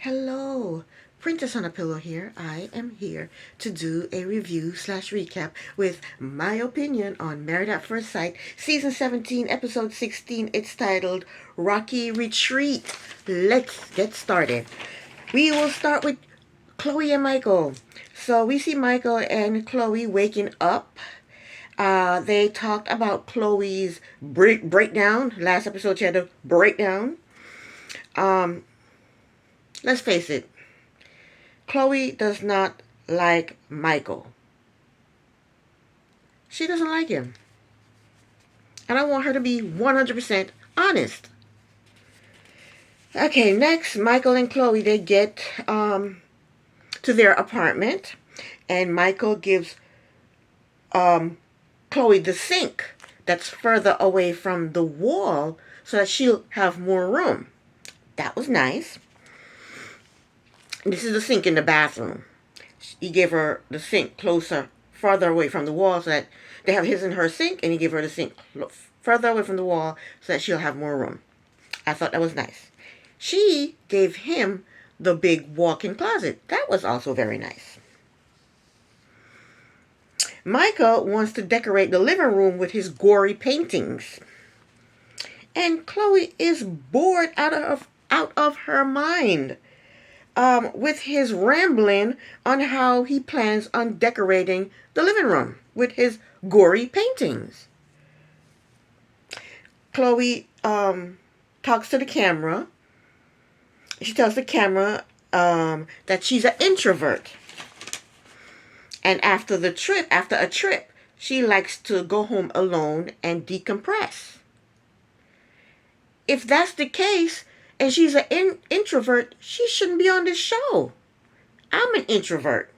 Hello, Princess on a Pillow here. I am here to do a review slash recap with my opinion on Married at First Sight, Season 17, Episode 16. It's titled Rocky Retreat. Let's get started. We will start with Chloe and Michael. So we see Michael and Chloe waking up. They talked about Chloe's breakdown. Last episode, she had a breakdown. Um, let's face it, Chloe does not like Michael. She doesn't like him. And I want her to be 100% honest. Okay, next, Michael and Chloe, they get to their apartment. And Michael gives Chloe the sink that's further away from the wall so that she'll have more room. That was nice. This is the sink in the bathroom. He gave her the sink closer, farther away from the wall so that they have his and her sink, and he gave her the sink further away from the wall so that she'll have more room. I thought that was nice. She gave him the big walk-in closet. That was also very nice. Michael wants to decorate the living room with his gory paintings. And Chloe is bored out of her mind. With his rambling on how he plans on decorating the living room with his gory paintings. Chloe talks to the camera. She tells the camera that she's an introvert. And after a trip, she likes to go home alone and decompress. If that's the case, and she's an introvert, she shouldn't be on this show. I'm an introvert.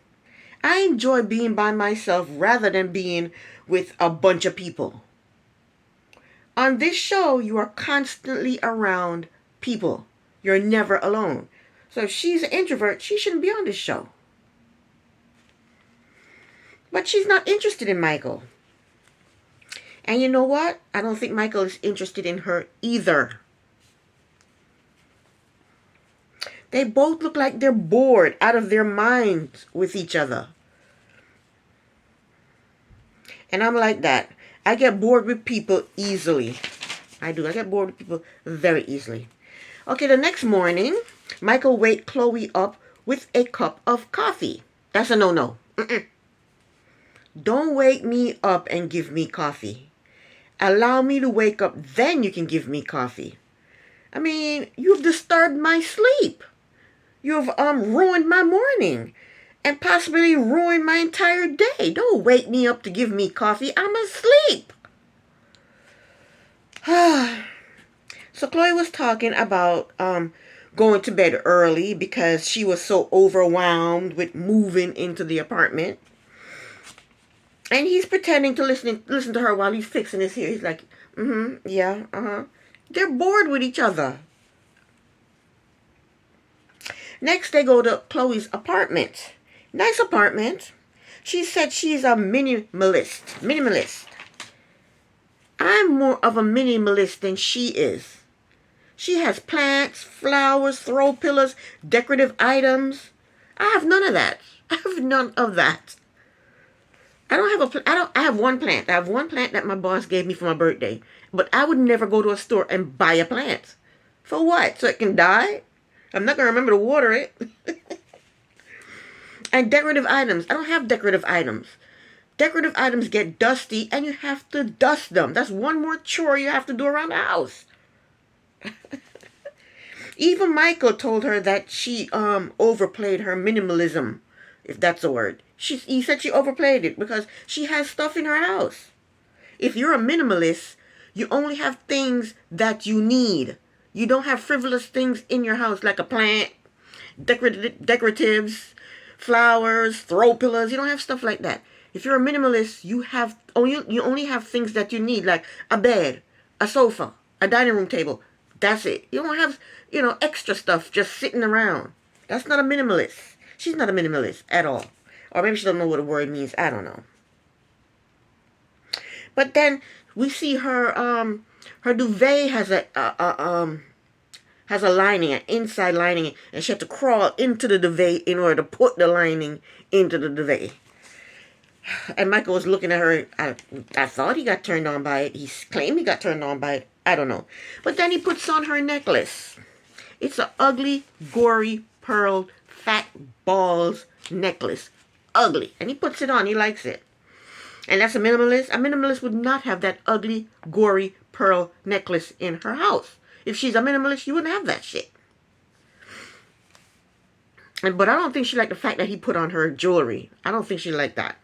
I enjoy being by myself rather than being with a bunch of people. On this show, you are constantly around people. You're never alone. So if she's an introvert, she shouldn't be on this show. But she's not interested in Michael. And you know what? I don't think Michael is interested in her either. They both look like they're bored out of their minds with each other. And I'm like that. I get bored with people easily. I do. I get bored with people very easily. Okay, the next morning, Michael waked Chloe up with a cup of coffee. That's a no-no. Don't wake me up and give me coffee. Allow me to wake up, then you can give me coffee. I mean, you've disturbed my sleep. You've ruined my morning and possibly ruined my entire day. Don't wake me up to give me coffee. I'm asleep. So Chloe was talking about going to bed early because she was so overwhelmed with moving into the apartment. And he's pretending to listen to her while he's fixing his hair. He's like, yeah, They're bored with each other. Next, they go to Chloe's apartment. Nice apartment. She said she's a minimalist. I'm more of a minimalist than she is. She has plants, flowers, throw pillows, decorative items. I have none of that. I have none of that. I have one plant. I have one plant that my boss gave me for my birthday. But I would never go to a store and buy a plant. For what? So it can die? I'm not going to remember to water it. And decorative items. I don't have decorative items. Decorative items get dusty and you have to dust them. That's one more chore you have to do around the house. Even Michael told her that she overplayed her minimalism, if that's a word. He said she overplayed it because she has stuff in her house. If you're a minimalist, you only have things that you need. You don't have frivolous things in your house like a plant, decoratives, flowers, throw pillows. You don't have stuff like that. If you're a minimalist, you only have things that you need, like a bed, a sofa, a dining room table. That's it. You don't have, extra stuff just sitting around. That's not a minimalist. She's not a minimalist at all. Or maybe she don't know what a word means. I don't know. But then we see her duvet has has a lining, an inside lining, and she had to crawl into the duvet in order to put the lining into the duvet. And Michael was looking at her. I thought he got turned on by it. He claimed he got turned on by it. I don't know. But then he puts on her necklace. It's an ugly, gory, pearl, fat balls necklace. Ugly. And he puts it on. He likes it. And that's a minimalist. A minimalist would not have that ugly, gory, pearl necklace in her house. If she's a minimalist, you wouldn't have that shit. But I don't think she liked the fact that he put on her jewelry. I don't think she liked that.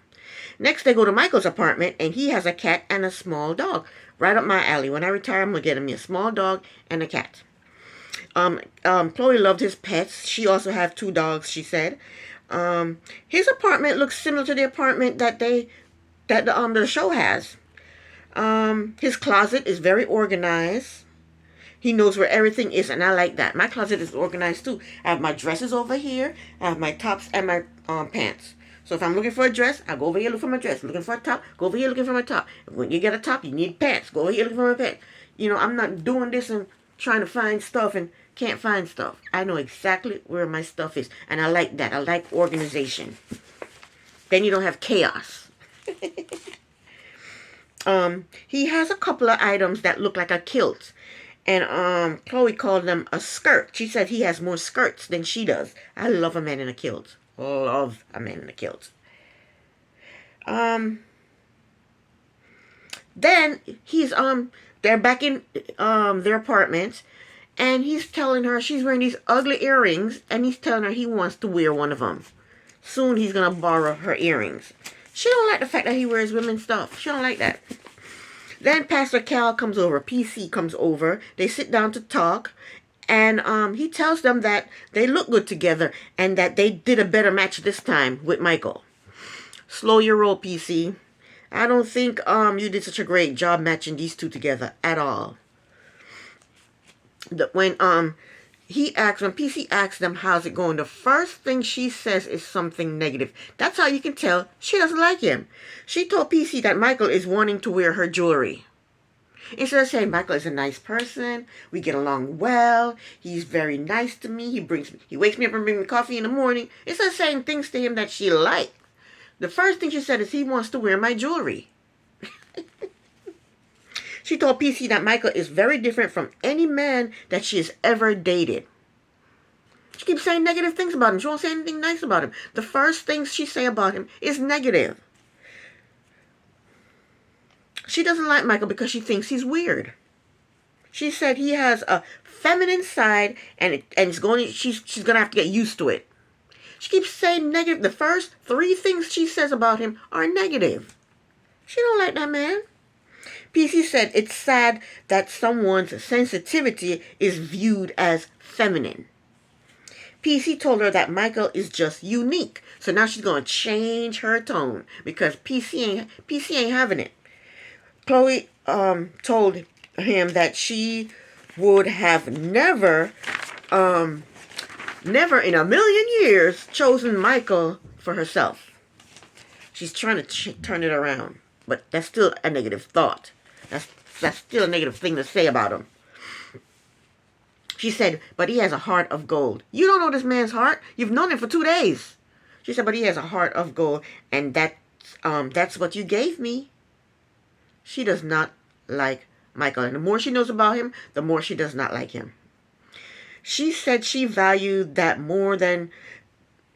Next, they go to Michael's apartment, and he has a cat and a small dog. Right up my alley. When I retire, I'm going to get him a small dog and a cat. Chloe loved his pets. She also had 2 dogs, she said. His apartment looks similar to the apartment that the show has. His closet is very organized. He knows where everything is, and I like that. My closet is organized too. I have my dresses over here. I have my tops and my pants. So if I'm looking for a dress, I go over here look for my dress. Looking for a top, go over here looking for my top. When you get a top, you need pants. Go over here looking for my pants. You know, I'm not doing this and trying to find stuff and can't find stuff. I know exactly where my stuff is, and I like that. I like organization. Then you don't have chaos. He has a couple of items that look like a kilt. And Chloe called them a skirt. She said he has more skirts than she does. I love a man in a kilt. Love a man in a kilt. Then they're back in their apartment, and he's telling her she's wearing these ugly earrings, and he's telling her he wants to wear one of them. Soon he's gonna borrow her earrings. She don't like the fact that he wears women's stuff. She don't like that. Then Pastor Cal comes over. PC comes over. They sit down to talk. And he tells them that they look good together and that they did a better match this time with Michael. Slow your roll, PC. I don't think you did such a great job matching these 2 together at all. When PC asks them how's it going, the first thing she says is something negative. That's how you can tell she doesn't like him. She told PC that Michael is wanting to wear her jewelry. Instead of saying Michael is a nice person, we get along well, he's very nice to me, he wakes me up and brings me coffee in the morning. Instead of saying things to him that she liked, the first thing she said is he wants to wear my jewelry. She told PC that Michael is very different from any man that she has ever dated. She keeps saying negative things about him. She won't say anything nice about him. The first things she say about him is negative. She doesn't like Michael because she thinks he's weird. She said he has a feminine side, and she's gonna have to get used to it. She keeps saying negative. The first 3 things she says about him are negative. She don't like that man. PC said it's sad that someone's sensitivity is viewed as feminine. PC told her that Michael is just unique. So now she's going to change her tone because PC ain't having it. Chloe told him that she would have never in a million years chosen Michael for herself. She's trying to turn it around. But that's still a negative thought. That's still a negative thing to say about him. She said, but he has a heart of gold. You don't know this man's heart. You've known him for 2 days. She said, but he has a heart of gold. And that's what you gave me. She does not like Michael. And the more she knows about him, the more she does not like him. She said she valued that more than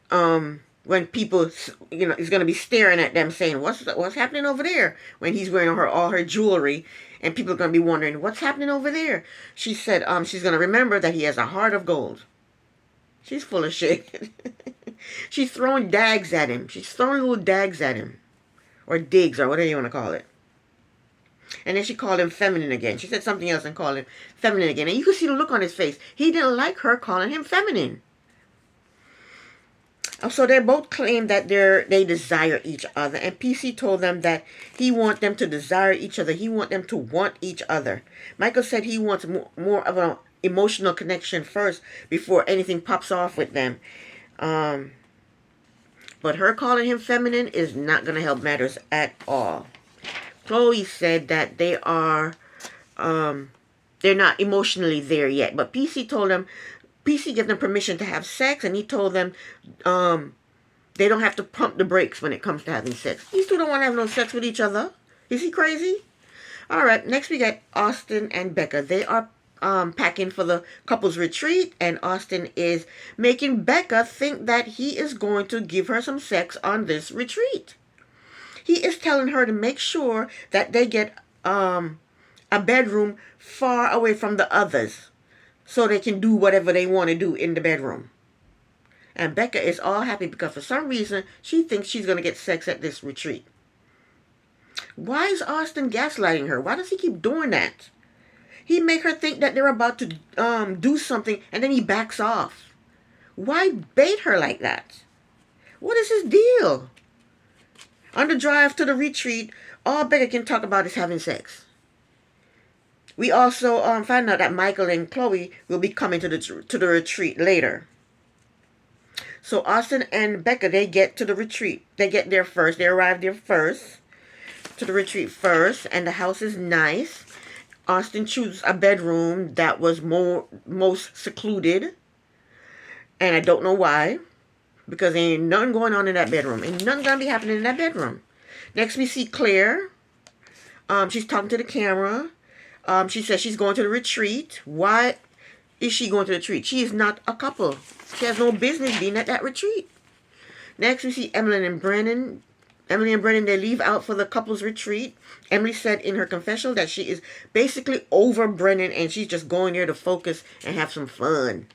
when people, is going to be staring at them saying, what's happening over there? When he's wearing all her jewelry, and people are going to be wondering, what's happening over there? She said she's going to remember that he has a heart of gold. She's full of shit. She's throwing dags at him. She's throwing little dags at him. Or digs, or whatever you want to call it. And then she called him feminine again. She said something else and called him feminine again. And you could see the look on his face. He didn't like her calling him feminine. So they both claim that they desire each other. And PC told them that he wants them to desire each other. He wants them to want each other. Michael said he wants more of an emotional connection first before anything pops off with them. But her calling him feminine is not going to help matters at all. Chloe said that they are they're not emotionally there yet. But PC gave them permission to have sex, and he told them they don't have to pump the brakes when it comes to having sex. These two don't want to have no sex with each other. Is he crazy? All right, next we got Austin and Becca. They are packing for the couples retreat, and Austin is making Becca think that he is going to give her some sex on this retreat. He is telling her to make sure that they get a bedroom far away from the others so they can do whatever they want to do in the bedroom. And Becca is all happy because for some reason she thinks she's going to get sex at this retreat. Why is Austin gaslighting her? Why does he keep doing that? He make her think that they're about to do something, and then he backs off. Why bait her like that? What is his deal? On the drive to the retreat, all Becca can talk about is having sex. We also find out that Michael and Chloe will be coming to the retreat later. So Austin and Becca, they get to the retreat. They get there first. They arrive there first, to the retreat first, and the house is nice. Austin chooses a bedroom that was most secluded, and I don't know why, because there ain't nothing going on in that bedroom. Ain't nothing gonna be happening in that bedroom. Next we see Claire. She's talking to the camera. She says she's going to the retreat. Why is she going to the retreat? She is not a couple. She has no business being at that retreat. Next we see Emily and Brennan. Emily and Brennan, they leave out for the couples retreat. Emily said in her confessional that she is basically over Brennan and she's just going there to focus and have some fun.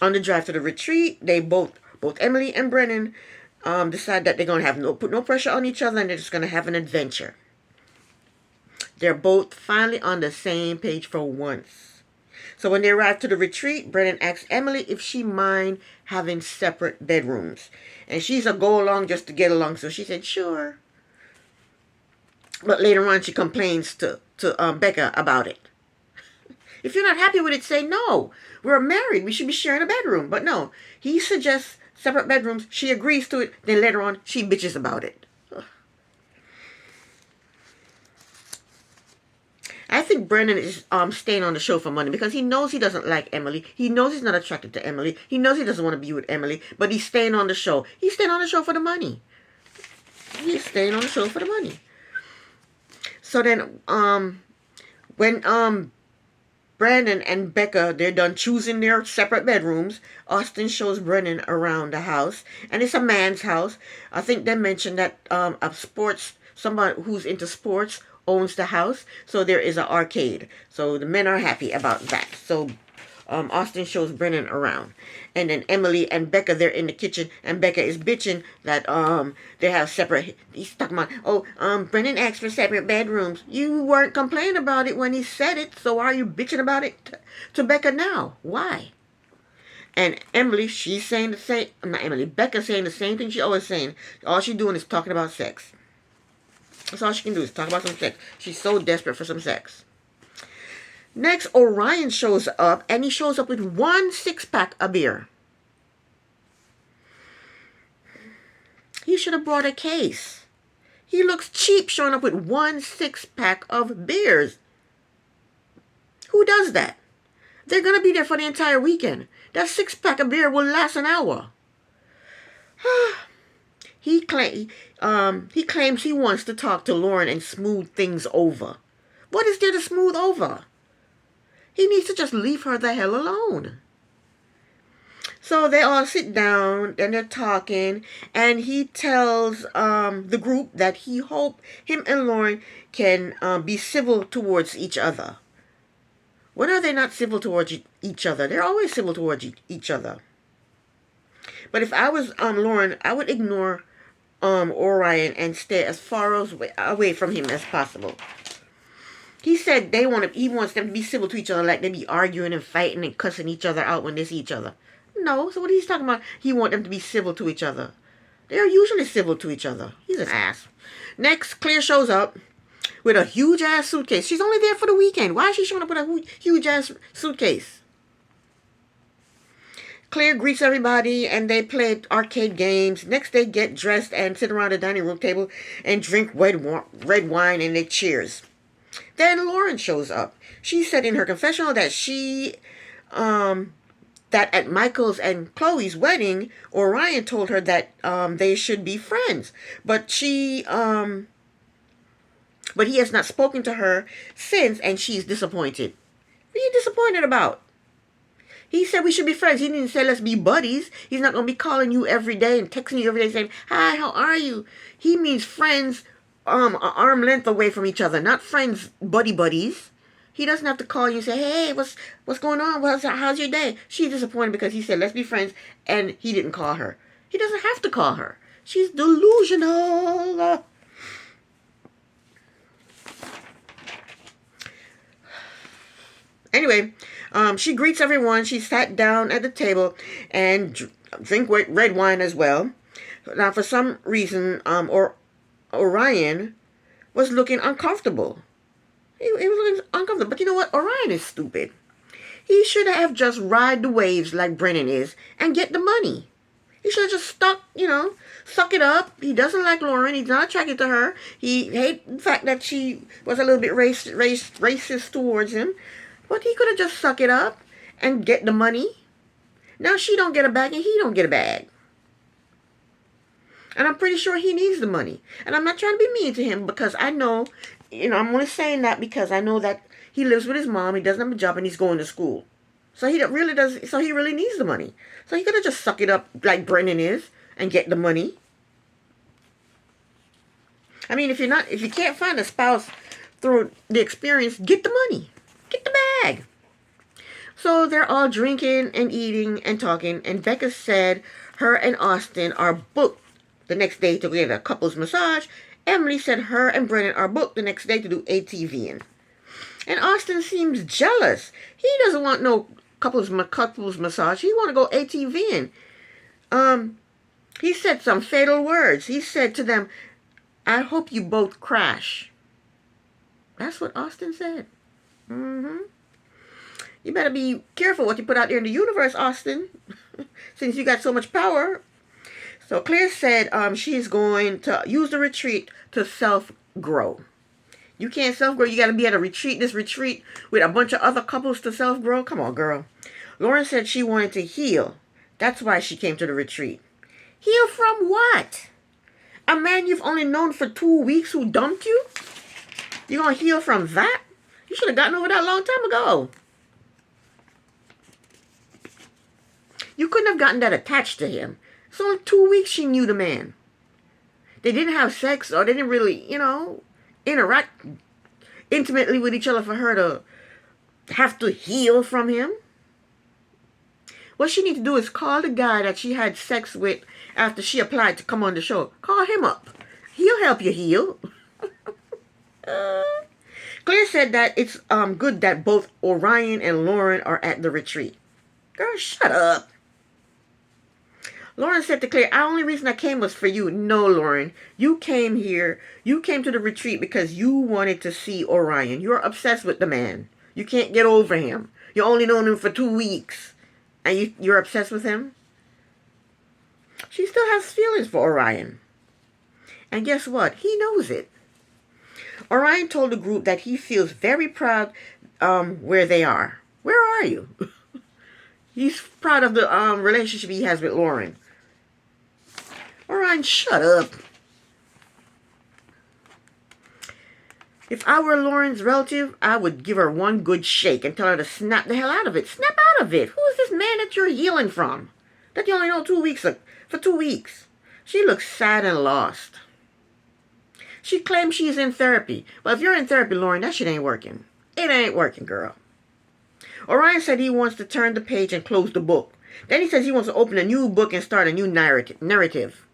On the drive to the retreat, they both Emily and Brennan decide that they're going to have put no pressure on each other, and they're just going to have an adventure. They're both finally on the same page for once. So when they arrive to the retreat, Brennan asks Emily if she mind having separate bedrooms. And she's a go along just to get along, so she said sure. But later on she complains to Becca about it. If you're not happy with it, say no. We're married, we should be sharing a bedroom. But no, he suggests separate bedrooms. She agrees to it. Then later on she bitches about it. I think Brennan is staying on the show for money because he knows he doesn't like Emily. He knows he's not attracted to Emily. He knows he doesn't want to be with Emily, but he's staying on the show. He's staying on the show for the money. He's staying on the show for the money. So then, when Brandon and Becca, they're done choosing their separate bedrooms, Austin shows Brennan around the house, and it's a man's house. I think they mentioned that somebody who's into sports owns the house, so there is an arcade. So the men are happy about that. So Austin shows Brennan around, and then Emily and Becca, they're in the kitchen, and Becca is bitching that they have separate. He's talking about Brennan asked for separate bedrooms. You weren't complaining about it when he said it, so why are you bitching about it to Becca now? Why? And Emily, she's saying the same. Not Emily, Becca saying the same thing she always saying. All she's doing is talking about sex. That's all she can do is talk about some sex. She's so desperate for some sex. Next, Orion shows up, and he shows up with 1 6-pack of beer. He should have brought a case. He looks cheap showing up with 1 6-pack of beers. Who does that? They're going to be there for the entire weekend. That 6-pack of beer will last an hour. He claims he wants to talk to Lauren and smooth things over. What is there to smooth over? He needs to just leave her the hell alone. So they all sit down and they're talking, and he tells the group that he hopes him and Lauren can be civil towards each other. When are they not civil towards each other? They're always civil towards each other. But if I was Lauren, I would ignore Orion and stay as far away from him as possible. He said he wants them to be civil to each other, like they be arguing and fighting and cussing each other out when they see each other. No, so what he's talking about, he want them to be civil to each other. They're usually civil to each other. He's an ass. Next, Claire shows up with a huge ass suitcase. She's only there for the weekend. Why is she showing up with a huge ass suitcase? Claire greets everybody, and they play arcade games. Next, they get dressed and sit around the dining room table and drink red wine, and they cheers. Then Lauren shows up. She said in her confessional that that at Michael's and Chloe's wedding, Orion told her that they should be friends. But but he has not spoken to her since, and she's disappointed. What are you disappointed about? He said we should be friends. He didn't say let's be buddies. He's not going to be calling you every day and texting you every day saying, hi, how are you? He means friends an arm length away from each other, not friends buddies. He doesn't have to call you and say, hey, what's going on? How's your day? She's disappointed because he said let's be friends and he didn't call her. He doesn't have to call her. She's delusional. Anyway, she greets everyone. She sat down at the table and drink red wine as well. Now, for some reason, Orion was looking uncomfortable. He was looking uncomfortable. But you know what? Orion is stupid. He should have just ride the waves like Brennan is and get the money. He should have just suck it up. He doesn't like Lauren. He's not attracted to her. He hates the fact that she was a little bit racist towards him. But he could have just suck it up and get the money. Now she don't get a bag and he don't get a bag. And I'm pretty sure he needs the money. And I'm not trying to be mean to him because I know, I'm only saying that because I know that he lives with his mom, he doesn't have a job, and he's going to school. So he really needs the money. So he could have just suck it up like Brennan is and get the money. I mean, if you can't find a spouse through the experience, get the money. Get the bag. So they're all drinking and eating and talking, and Becca said her and Austin are booked the next day to get a couples massage. Emily said her and Brennan are booked the next day to do ATVing. And Austin seems jealous. He doesn't want no couples massage. He want to go ATVing. He said some fatal words. He said to them, I hope you both crash. That's what Austin said. You better be careful what you put out there in the universe, Austin, since you got so much power. So Claire said she's going to use the retreat to self-grow. You can't self-grow. You got to be at this retreat with a bunch of other couples to self-grow. Come on, girl. Lauren said she wanted to heal. That's why she came to the retreat. Heal from what? A man you've only known for 2 weeks who dumped you? You going to heal from that? You should have gotten over that a long time ago. You couldn't have gotten that attached to him. It's only 2 weeks she knew the man. They didn't have sex or they didn't really, interact intimately with each other for her to have to heal from him. What she needs to do is call the guy that she had sex with after she applied to come on the show. Call him up. He'll help you heal. Claire said that it's good that both Orion and Lauren are at the retreat. Girl, shut up. Lauren said to Claire, the only reason I came was for you. No, Lauren. You came to the retreat because you wanted to see Orion. You're obsessed with the man. You can't get over him. You only known him for 2 weeks. And you're obsessed with him? She still has feelings for Orion. And guess what? He knows it. Orion told the group that he feels very proud where they are. Where are you? He's proud of the relationship he has with Lauren. Orion, shut up. If I were Lauren's relative, I would give her one good shake and tell her to snap the hell out of it. Snap out of it. Who is this man that you're healing from? That you only know 2 weeks for 2 weeks. She looks sad and lost. She claims she's in therapy. But if you're in therapy, Lauren, that shit ain't working. It ain't working, girl. Orion said he wants to turn the page and close the book. Then he says he wants to open a new book and start a new narrative.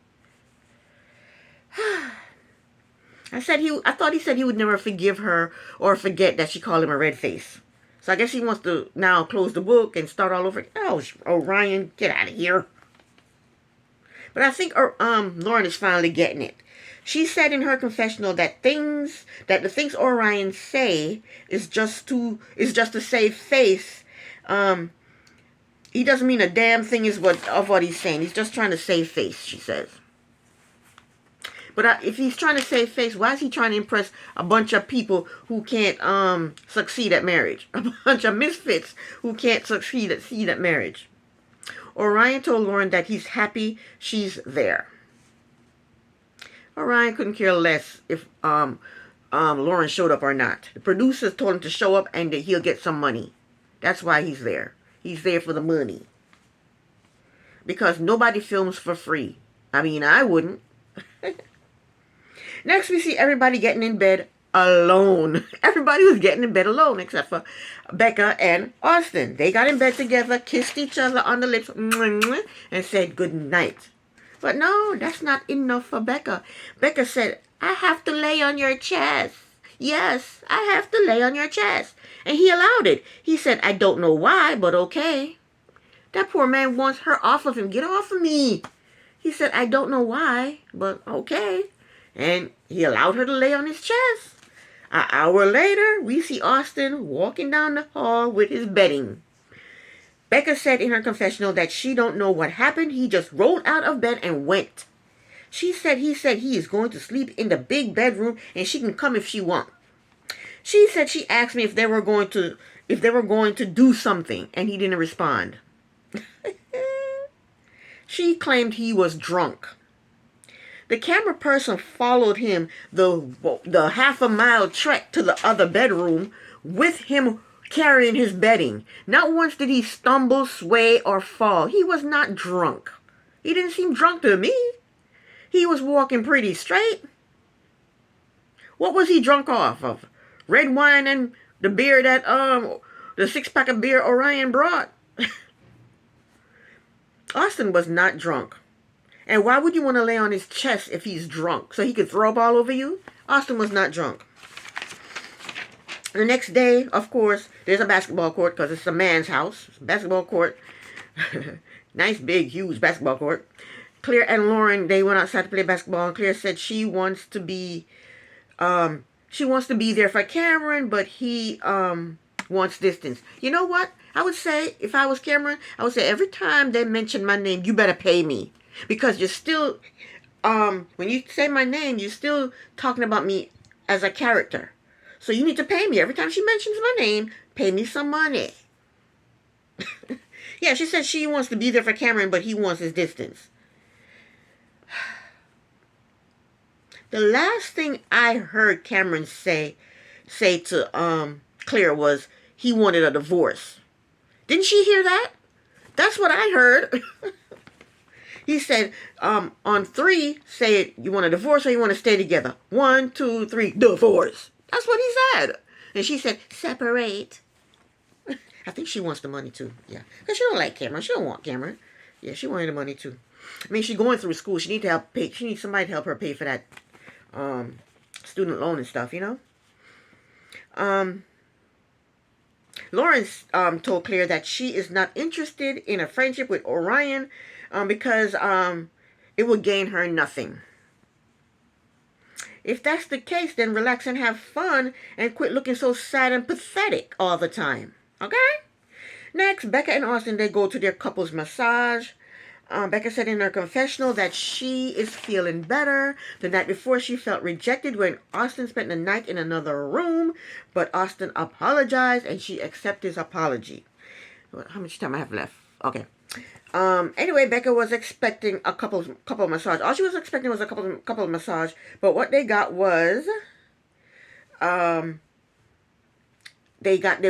I thought he said he would never forgive her or forget that she called him a red face. So I guess he wants to now close the book and start all over. Oh, Orion, get out of here. But I think Lauren is finally getting it. She said in her confessional that the things Orion say is just to save face. He doesn't mean a damn thing of what he's saying. He's just trying to save face, she says. But if he's trying to save face, why is he trying to impress a bunch of people who can't succeed at marriage? A bunch of misfits who can't succeed at marriage. Orion told Lauren that he's happy she's there. Orion couldn't care less if Lauren showed up or not. The producers told him to show up and that he'll get some money. That's why he's there. He's there for the money. Because nobody films for free. I mean, I wouldn't. Next, we see everybody getting in bed alone. Everybody was getting in bed alone except for Becca and Austin. They got in bed together, kissed each other on the lips, and said good night. But no, that's not enough for Becca. Becca said, I have to lay on your chest. Yes, I have to lay on your chest. And he allowed it. He said, I don't know why, but okay. That poor man wants her off of him. Get off of me. He said, I don't know why, but okay. And he allowed her to lay on his chest. An hour later, we see Austin walking down the hall with his bedding. Becca said in her confessional that she don't know what happened. He just rolled out of bed and went. He said he is going to sleep in the big bedroom and she can come if she wants. She said she asked me if they were going to do something, and he didn't respond. She claimed he was drunk. The camera person followed him the half a mile trek to the other bedroom with him carrying his bedding. Not once did he stumble, sway, or fall. He was not drunk. He didn't seem drunk to me. He was walking pretty straight. What was he drunk off of? Red wine and the beer that, the 6-pack of beer Orion brought. Austin was not drunk. And why would you want to lay on his chest if he's drunk? So he could throw up all over you? Austin was not drunk. The next day, of course, there's a basketball court because it's a man's house. It's a basketball court. Nice, big, huge basketball court. Claire and Lauren, they went outside to play basketball. And Claire said she wants to be there for Cameron, but he wants distance. You know what? I would say, if I was Cameron, I would say every time they mention my name, you better pay me. Because you're still, when you say my name, you're still talking about me as a character. So you need to pay me. Every time she mentions my name, pay me some money. Yeah, she said she wants to be there for Cameron, but he wants his distance. The last thing I heard Cameron say to Claire was he wanted a divorce. Didn't she hear that? That's what I heard. He said, on 3, say it, you want a divorce or you want to stay together? 1, 2, 3, divorce. That's what he said. And she said, separate. I think she wants the money too. Yeah. Because she don't like Cameron. She don't want Cameron. Yeah, she wanted the money too. I mean, she's going through school. She needs somebody to help her pay for that student loan and stuff, you know? Lawrence told Claire that she is not interested in a friendship with Orion because it would gain her nothing. If that's the case, then relax and have fun and quit looking so sad and pathetic all the time. Okay? Next, Becca and Austin, they go to their couples massage. Becca said in her confessional that she is feeling better. The night before, she felt rejected when Austin spent the night in another room, but Austin apologized and she accepted his apology. How much time I have left? Okay. Anyway, Becca was expecting a couple massage. All she was expecting was a couple massage, but what they got was, they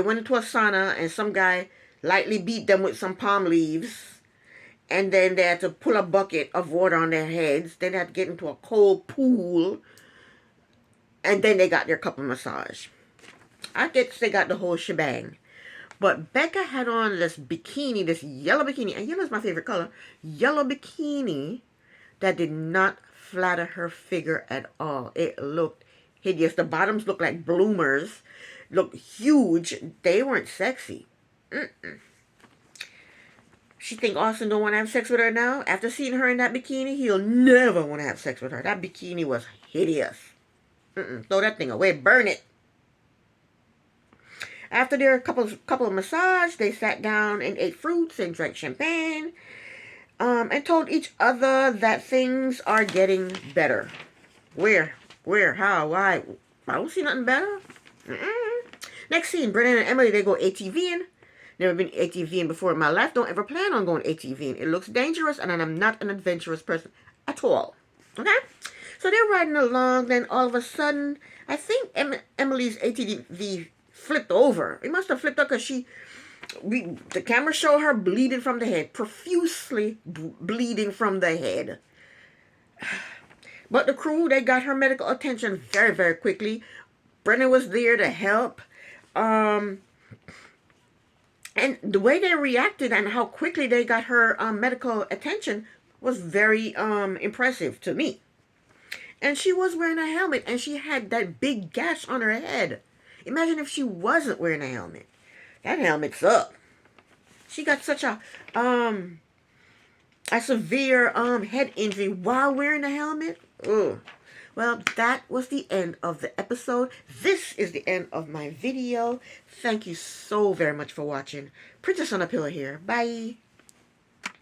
went into a sauna and some guy lightly beat them with some palm leaves. And then they had to pull a bucket of water on their heads. Then they had to get into a cold pool. And then they got their couple massage. I guess they got the whole shebang. But Becca had on this bikini, this yellow bikini. And yellow is my favorite color. Yellow bikini that did not flatter her figure at all. It looked hideous. The bottoms looked like bloomers. Looked huge. They weren't sexy. She think Austin don't want to have sex with her now? After seeing her in that bikini, he'll never want to have sex with her. That bikini was hideous. Throw that thing away. Burn it. After their couple of massage, they sat down and ate fruits and drank champagne. And told each other that things are getting better. Where? Where? How? Why? I don't see nothing better. Next scene, Brennan and Emily, they go ATVing. Never been ATVing before in my life. Don't ever plan on going ATVing. It looks dangerous, and I'm not an adventurous person at all. Okay? So they're riding along, then all of a sudden, I think Emily's ATV flipped over. It must have flipped over because the camera showed her bleeding from the head, profusely bleeding from the head. But the crew, they got her medical attention very, very quickly. Brennan was there to help. And the way they reacted and how quickly they got her medical attention was very impressive to me. And she was wearing a helmet, and she had that big gash on her head. Imagine if she wasn't wearing a helmet. That helmet's up. She got such a severe head injury while wearing a helmet. Ugh. Well, that was the end of the episode. This is the end of my video. Thank you so very much for watching. Princess on a Pillow here. Bye.